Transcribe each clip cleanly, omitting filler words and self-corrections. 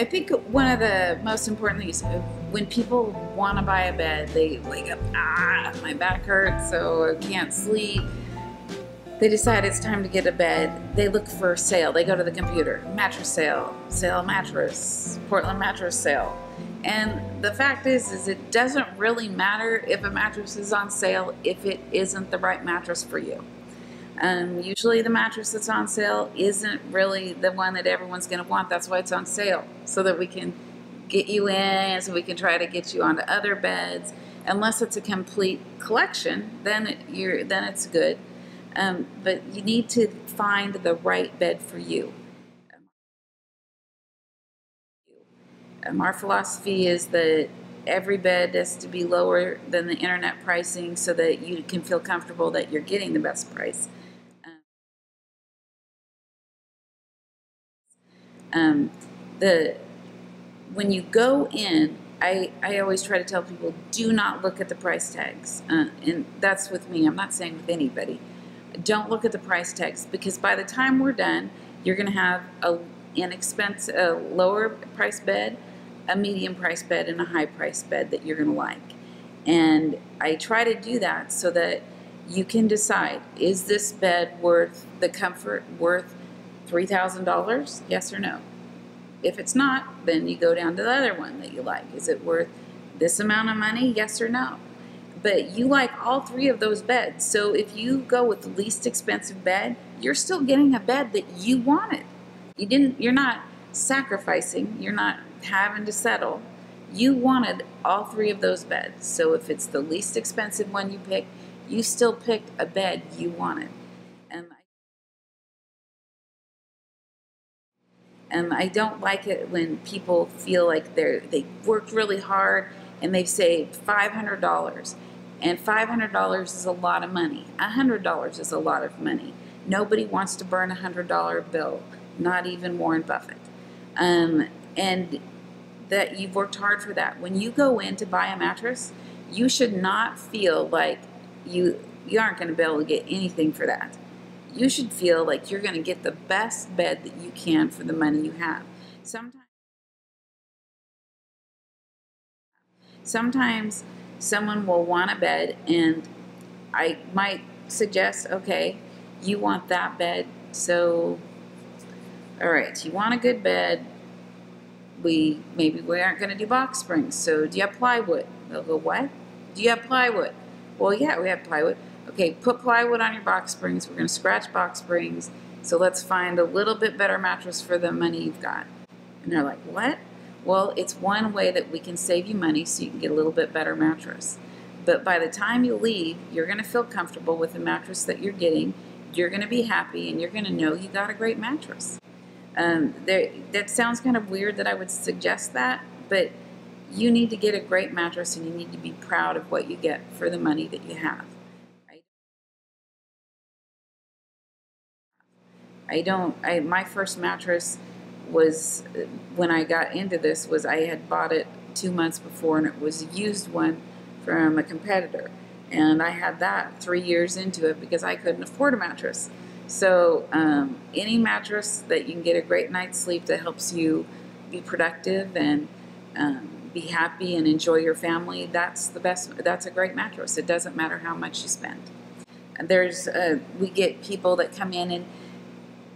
think one of the most important things, when people want to buy a bed, they wake up, my back hurts, so I can't sleep. They decide it's time to get a bed. They look for a sale. They go to the computer, mattress sale, sale mattress, Portland mattress sale. And the fact is it doesn't really matter if a mattress is on sale if it isn't the right mattress for you. Usually the mattress that's on sale isn't really the one that everyone's going to want. That's why it's on sale, so that we can get you in, so we can try to get you onto other beds. Unless it's a complete collection, then it's good. But you need to find the right bed for you. Our philosophy is that every bed has to be lower than the internet pricing so that you can feel comfortable that you're getting the best price. When you go in, I always try to tell people, do not look at the price tags. And that's with me. I'm not saying with anybody. Don't look at the price tags, because by the time we're done, you're going to have a lower price bed, a medium price bed, and a high price bed that you're going to like. And I try to do that so that you can decide, is this bed worth the comfort, worth $3,000? Yes or no? If it's not, then you go down to the other one that you like. Is it worth this amount of money? Yes or no? But you like all three of those beds. So if you go with the least expensive bed, you're still getting a bed that you wanted. You're not sacrificing. You're not having to settle. You wanted all three of those beds. So if it's the least expensive one you picked, you still picked a bed you wanted. And I don't like it when people feel like they worked really hard and they've saved $500. And $500 is a lot of money. $100 is a lot of money. Nobody wants to burn a $100 bill, not even Warren Buffett. And that you've worked hard for that. When you go in to buy a mattress, you should not feel like you aren't going to be able to get anything for that. You should feel like you're going to get the best bed that you can for the money you have. Sometimes someone will want a bed, and I might suggest, okay, you want that bed, so all right, you want a good bed. Maybe we aren't going to do box springs, so do you have plywood? They'll go, what? Do you have plywood? Well, yeah, we have plywood. Okay, put plywood on your box springs. We're going to scratch box springs, so let's find a little bit better mattress for the money you've got. And they're like, what? Well, it's one way that we can save you money so you can get a little bit better mattress. But by the time you leave, you're going to feel comfortable with the mattress that you're getting. You're going to be happy, and you're going to know you got a great mattress. That sounds kind of weird that I would suggest that, but you need to get a great mattress, and you need to be proud of what you get for the money that you have. My first mattress was, when I got into this, was I had bought it 2 months before, and it was a used one from a competitor. And I had that 3 years into it because I couldn't afford a mattress. So any mattress that you can get a great night's sleep that helps you be productive and be happy and enjoy your family, that's the best. That's a great mattress. It doesn't matter how much you spend. And we get people that come in and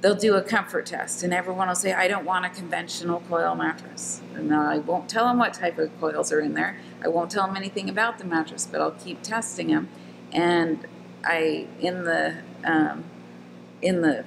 they'll do a comfort test, and everyone will say, I don't want a conventional coil mattress. And I won't tell them what type of coils are in there. I won't tell them anything about the mattress, but I'll keep testing them. And in the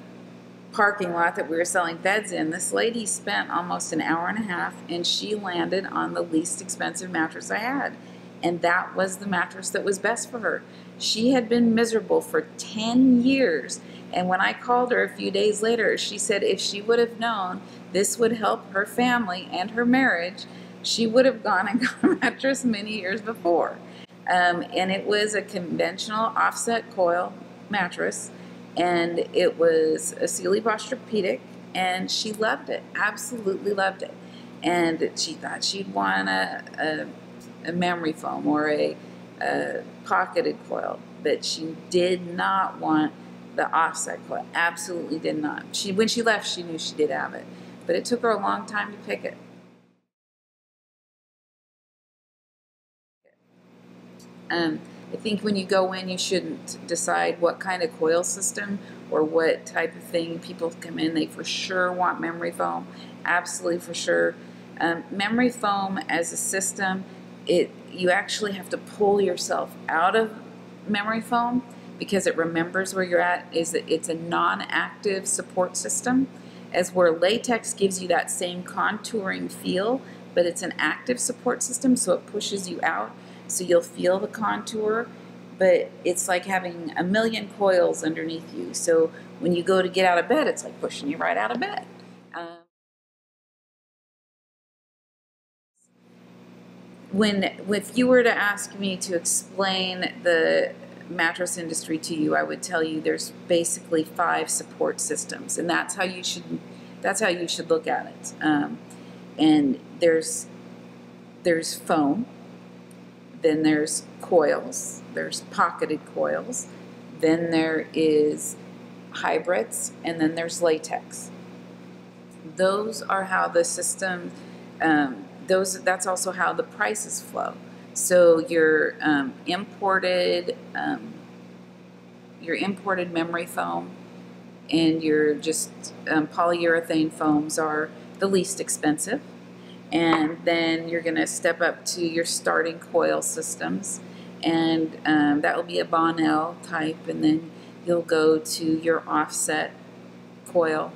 parking lot that we were selling beds in, this lady spent almost an hour and a half, and she landed on the least expensive mattress I had. And that was the mattress that was best for her. She had been miserable for 10 years. And when I called her a few days later, she said if she would have known this would help her family and her marriage, she would have gone and got a mattress many years before. And it was a conventional offset coil mattress, and it was a Sealy Posturepedic, and she loved it, absolutely loved it. And she thought she'd want a memory foam or a pocketed coil, but she did not want the offset coil. Absolutely did not. When she left, she knew she did have it, but it took her a long time to pick it. I think when you go in, you shouldn't decide what kind of coil system or what type of thing. People come in, they for sure want memory foam, absolutely for sure. Memory foam as a system, you actually have to pull yourself out of memory foam because it remembers where you're at. It's a non-active support system, as where latex gives you that same contouring feel, but it's an active support system, so it pushes you out, so you'll feel the contour, but it's like having a million coils underneath you. So when you go to get out of bed, it's like pushing you right out of bed. If you were to ask me to explain the mattress industry to you, I would tell you there's basically 5 support systems, and that's how you should look at it. And there's foam, then there's coils, there's pocketed coils, then there is hybrids, and then there's latex. Those are how the system. That's also how the prices flow. So your imported memory foam and your just polyurethane foams are the least expensive, and then you're going to step up to your starting coil systems, and that will be a Bonnell type, and then you'll go to your offset coil,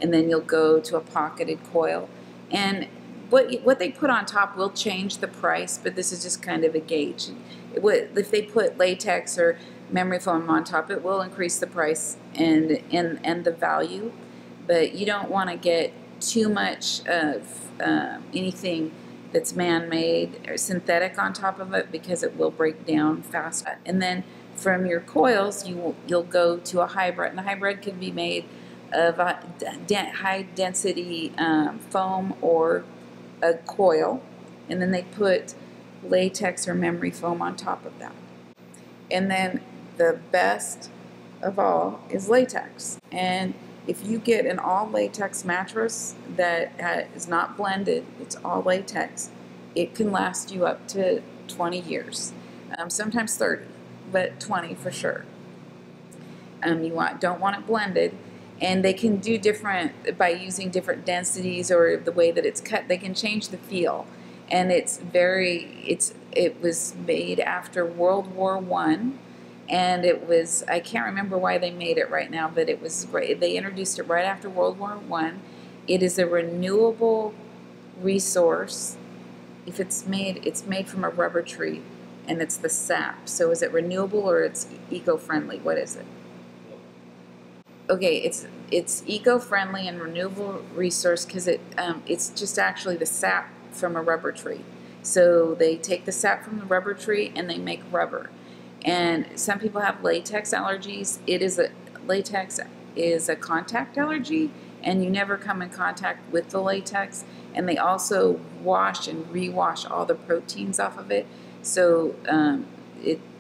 and then you'll go to a pocketed coil, and what they put on top will change the price, but this is just kind of a gauge. If they put latex or memory foam on top, it will increase the price and the value, but you don't want to get too much of anything that's man-made or synthetic on top of it, because it will break down fast. And then from your coils, you'll go to a hybrid, and a hybrid can be made of a high density foam or a coil, and then they put latex or memory foam on top of that. And then the best of all is latex. And if you get an all latex mattress that is not blended, it's all latex, it can last you up to 20 years, sometimes 30, but 20 for sure. You don't want it blended. And they can do different, by using different densities or the way that it's cut, they can change the feel. And it was made after World War I, and I can't remember why they made it right now, but they introduced it right after World War I. It is a renewable resource. If it's made from a rubber tree, and it's the sap. So is it renewable or it's eco-friendly? What is it? Okay, it's eco-friendly and renewable resource because it's just actually the sap from a rubber tree. So they take the sap from the rubber tree and they make rubber. And some people have latex allergies. Latex is a contact allergy, and you never come in contact with the latex. And they also wash and rewash all the proteins off of it. So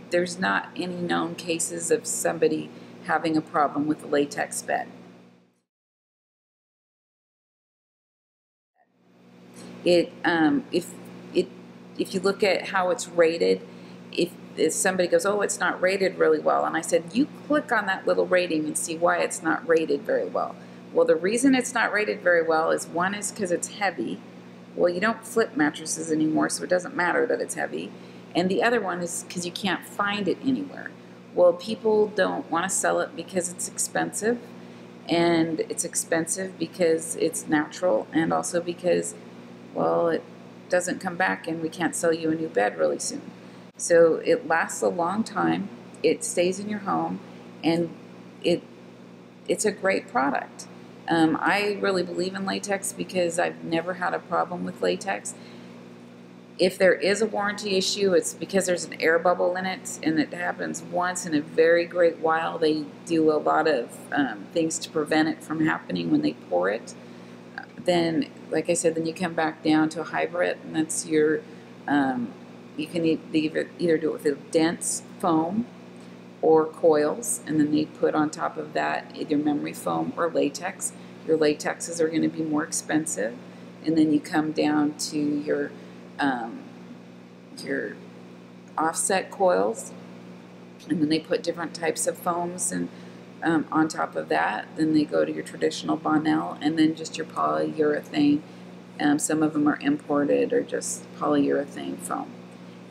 there's not any known cases of somebody having a problem with the latex bed. If you look at how it's rated, if somebody goes, oh, it's not rated really well, and I said, you click on that little rating and see why it's not rated very well. Well, the reason it's not rated very well is, one is because it's heavy. Well, you don't flip mattresses anymore, so it doesn't matter that it's heavy. And the other one is because you can't find it anywhere. Well, people don't want to sell it because it's expensive, and it's expensive because it's natural, and also because, well, it doesn't come back and we can't sell you a new bed really soon. So it lasts a long time, it stays in your home, and it's a great product. I really believe in latex because I've never had a problem with latex. If there is a warranty issue, it's because there's an air bubble in it, and it happens once in a very great while. They do a lot of things to prevent it from happening when they pour it. Then, like I said, then you come back down to a hybrid, and that's your, you can either do it with a dense foam or coils, and then they put on top of that either memory foam or latex. Your latexes are going to be more expensive, and then you come down to your offset coils, and then they put different types of foams and on top of that. Then they go to your traditional Bonnell, and then just your polyurethane. Some of them are imported or just polyurethane foam,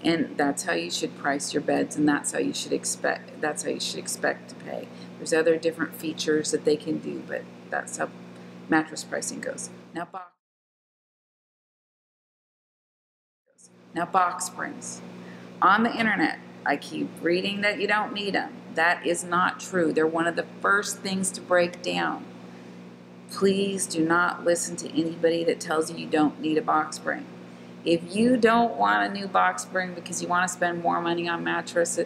and that's how you should price your beds, and that's how you should expect. That's how you should expect to pay. There's other different features that they can do, but that's how mattress pricing goes. Now box springs. On the internet, I keep reading that you don't need them. That is not true. They're one of the first things to break down. Please do not listen to anybody that tells you you don't need a box spring. If you don't want a new box spring because you want to spend more money on mattress,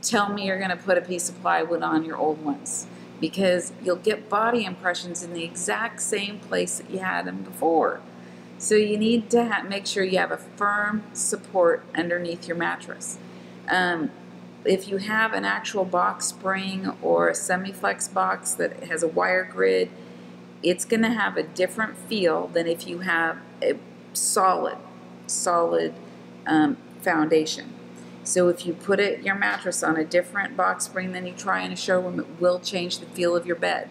tell me you're going to put a piece of plywood on your old ones, because you'll get body impressions in the exact same place that you had them before. So you need to make sure you have a firm support underneath your mattress. If you have an actual box spring or a semi-flex box that has a wire grid, it's going to have a different feel than if you have a solid foundation. So if you put your mattress on a different box spring than you try in a showroom, it will change the feel of your bed.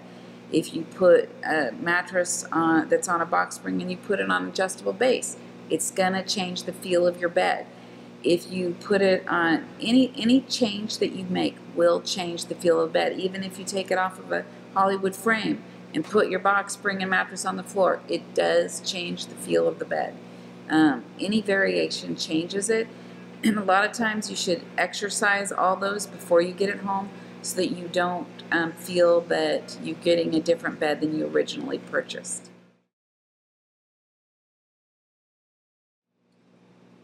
If you put a mattress that's on a box spring and you put it on an adjustable base, it's gonna change the feel of your bed. If you put it on any change that you make will change the feel of bed. Even if you take it off of a Hollywood frame and put your box spring and mattress on the floor, it does change the feel of the bed. Any variation changes it, and a lot of times you should exercise all those before you get it home so that you don't feel that you're getting a different bed than you originally purchased.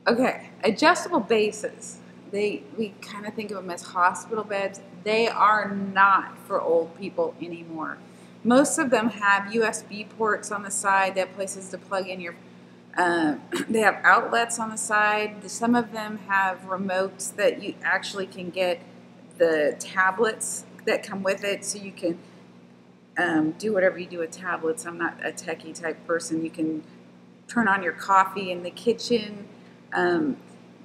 Okay, adjustable bases. We kind of think of them as hospital beds. They are not for old people anymore. Most of them have USB ports on the side. They have places to plug in your they have outlets on the side. Some of them have remotes that you actually can get the tablets that come with it, so you can do whatever you do with tablets. I'm not a techie type person. You can turn on your coffee in the kitchen.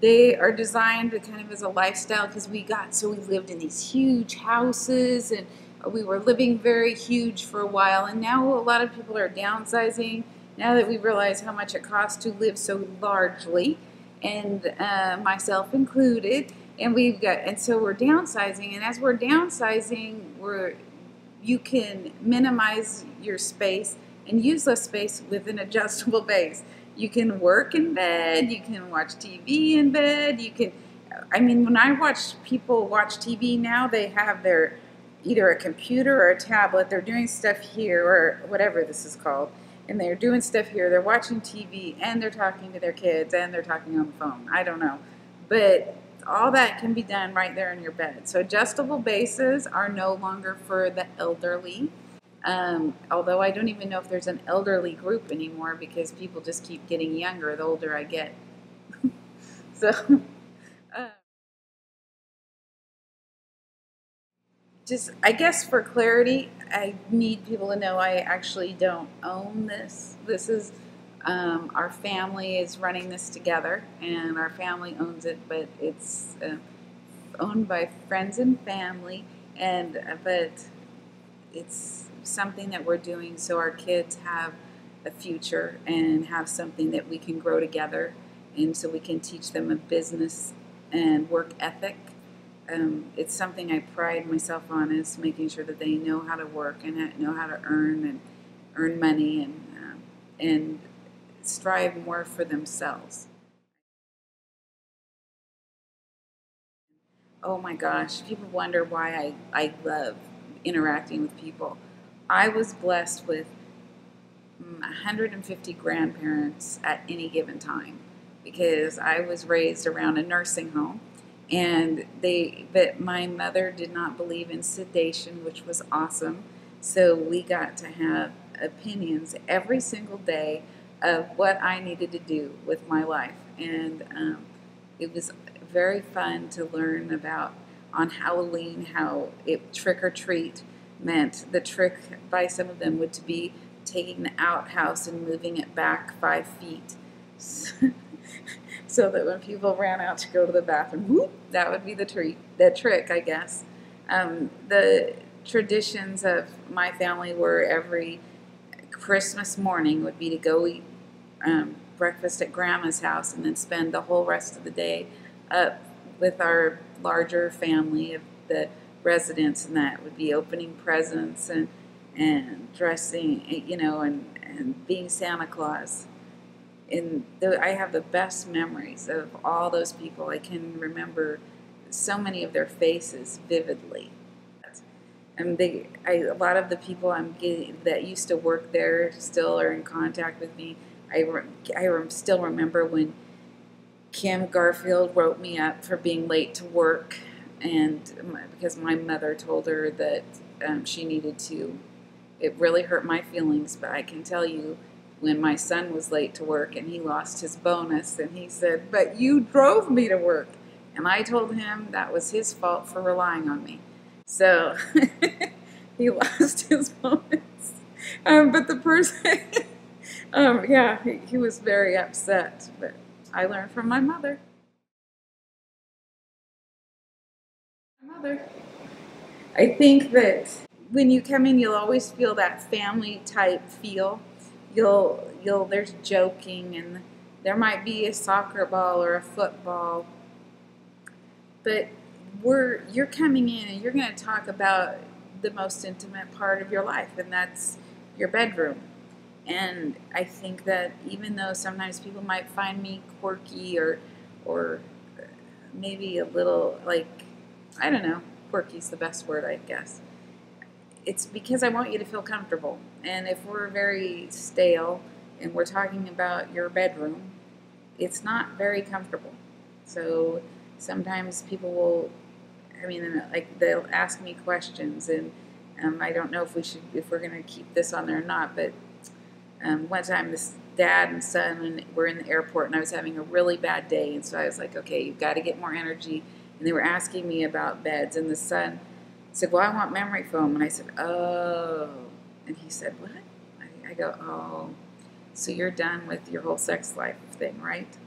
They are designed kind of as a lifestyle, because we lived in these huge houses, and we were living very huge for a while, and now a lot of people are downsizing now that we realize how much it costs to live so largely, and myself included. And so we're downsizing, and as we're downsizing, you can minimize your space and use less space with an adjustable base. You can work in bed, you can watch TV in bed, when I watch people watch TV now, they have their either a computer or a tablet, they're doing stuff here, or whatever this is called, and they're doing stuff here, they're watching TV, and they're talking to their kids, and they're talking on the phone. I don't know. But all that can be done right there in your bed. So adjustable bases are no longer for the elderly. Although I don't even know if there's an elderly group anymore, because people just keep getting younger the older I get. So, I guess for clarity, I need people to know I actually don't own this. This is, our family is running this together, and our family owns it, but it's owned by friends and family, but it's something that we're doing so our kids have a future and have something that we can grow together, and so we can teach them a business and work ethic. It's something I pride myself on, is making sure that they know how to work and know how to earn money, and strive more for themselves. Oh my gosh, people wonder why I love interacting with people. I was blessed with 150 grandparents at any given time, because I was raised around a nursing home, but my mother did not believe in sedation, which was awesome. So we got to have opinions every single day of what I needed to do with my life, and it was very fun to learn about on Halloween how trick or treat meant. The trick by some of them would to be taking the outhouse and moving it back 5 feet. So so that when people ran out to go to the bathroom, whoop, that would be the trick, I guess. The traditions of my family were every Christmas morning would be to go eat breakfast at Grandma's house and then spend the whole rest of the day up with our larger family of the residents, and that would be opening presents and dressing, and being Santa Claus. I have the best memories of all those people. I can remember so many of their faces vividly. And a lot of the people that used to work there still are in contact with me. I still remember when Kim Garfield wrote me up for being late to work, and because my mother told her that she needed to. It really hurt my feelings, but I can tell you, when my son was late to work and he lost his bonus, and he said, "But you drove me to work," and I told him that was his fault for relying on me. So he lost his bonus. But the person, yeah, he was very upset. But I learned from my mother. I think that when you come in, you'll always feel that family type feel. There's joking, and there might be a soccer ball or a football, but you're coming in and you're going to talk about the most intimate part of your life, and that's your bedroom. And I think that even though sometimes people might find me quirky or maybe a little, like, I don't know, quirky is the best word, I guess. It's because I want you to feel comfortable. And if we're very stale and we're talking about your bedroom, it's not very comfortable. So sometimes people will, like, they'll ask me questions, and I don't know if we're going to keep this on there or not, but one time this dad and son were in the airport, and I was having a really bad day, and so I was like, okay, you've got to get more energy. And they were asking me about beds, and the son said, "Well, I want memory foam." And I said, "Oh." And he said, "What?" I go, "Oh, so you're done with your whole sex life thing, right?"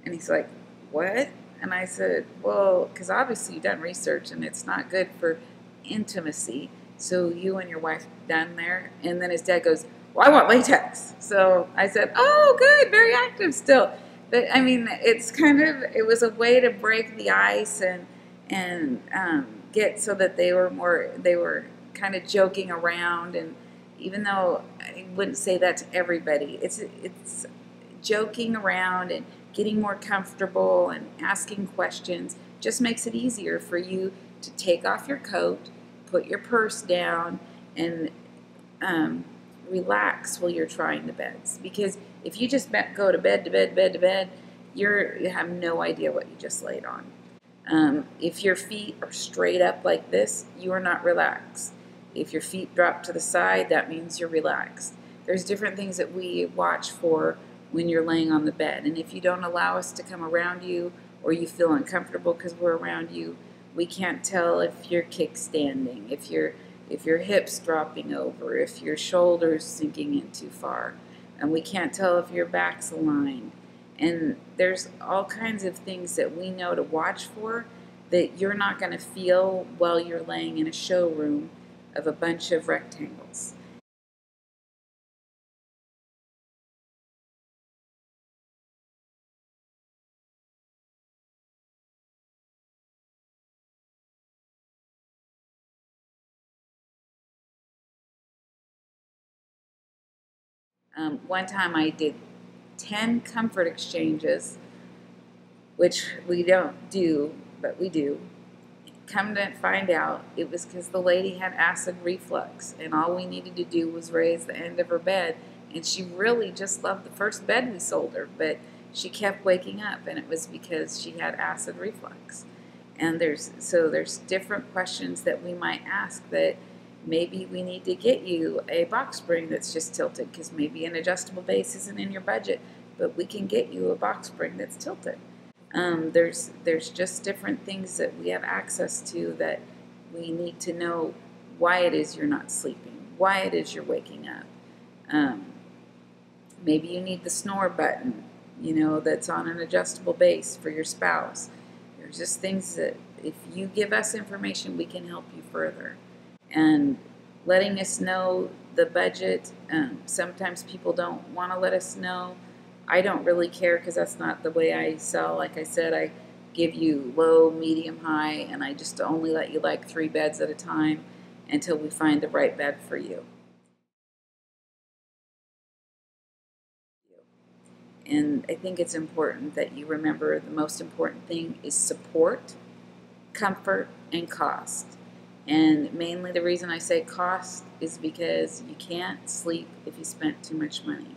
And he's like, "What?" And I said, "Well, because obviously you've done research, and it's not good for intimacy. So you and your wife done there?" And then his dad goes, "Well, I want latex." So I said, "Oh, good, very active still." But it was a way to break the ice and get so that they were kind of joking around. And even though I wouldn't say that to everybody, it's joking around and getting more comfortable and asking questions just makes it easier for you to take off your coat, put your purse down, and relax while you're trying the beds. Because if you just go to bed, you have no idea what you just laid on. If your feet are straight up like this, you are not relaxed. If your feet drop to the side, that means you're relaxed. There's different things that we watch for when you're laying on the bed. And if you don't allow us to come around you, or you feel uncomfortable because we're around you, we can't tell if you're kickstanding, if your hips dropping over, if your shoulders sinking in too far. And we can't tell if your back's aligned. And there's all kinds of things that we know to watch for that you're not going to feel while you're laying in a showroom of a bunch of rectangles. One time I did 10 comfort exchanges, which we don't do, but we do. Come to find out, it was because the lady had acid reflux, and all we needed to do was raise the end of her bed, and she really just loved the first bed we sold her, but she kept waking up, and it was because she had acid reflux. And there's different questions that we might ask that maybe we need to get you a box spring that's just tilted, because maybe an adjustable base isn't in your budget, but we can get you a box spring that's tilted. There's just different things that we have access to that we need to know why it is you're not sleeping, why it is you're waking up. Maybe you need the snore button. that's on an adjustable base for your spouse. There's just things that if you give us information, we can help you further. And letting us know the budget, sometimes people don't want to let us know. I don't really care because that's not the way I sell. Like I said, I give you low, medium, high, and I just only let you like 3 beds at a time until we find the right bed for you. And I think it's important that you remember the most important thing is support, comfort, and cost. And mainly the reason I say cost is because you can't sleep if you spent too much money.